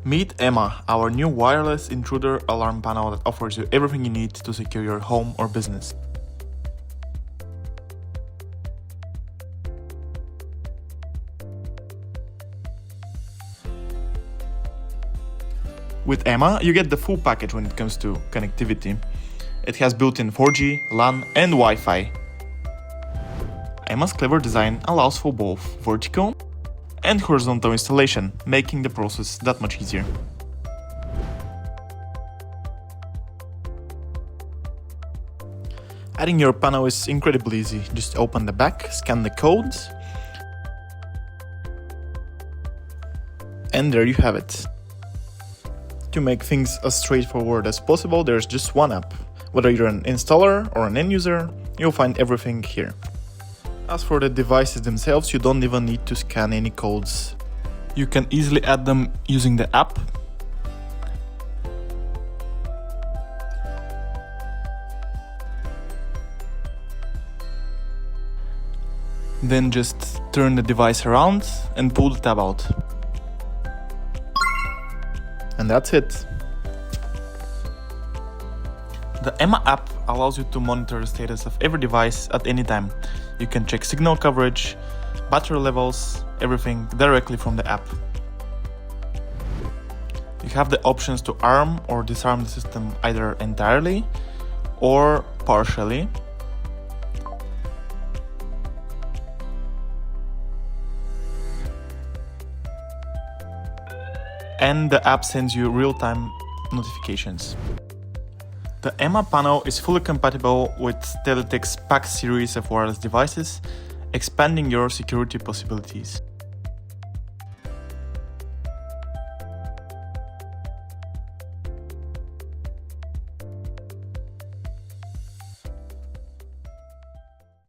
Meet EMA, our new wireless intruder alarm panel that offers you everything you need to secure your home or business. With EMA, you get the full package when it comes to connectivity. It has built-in 4G, LAN and Wi-Fi. EMA's clever design allows for both vertical and horizontal installation, making the process that much easier. Adding your panel is incredibly easy. Just open the back, scan the codes, and there you have it. To make things as straightforward as possible, there's just one app. Whether you're an installer or an end user, you'll find everything here. As for the devices themselves, you don't even need to scan any codes. You can easily add them using the app. Then just turn the device around and pull the tab out. And that's it. The EMA app allows you to monitor the status of every device at any time. You can check signal coverage, battery levels, everything directly from the app. You have the options to arm or disarm the system either entirely or partially. And the app sends you real-time notifications. The EMA panel is fully compatible with Teletek's PAX series of wireless devices, expanding your security possibilities.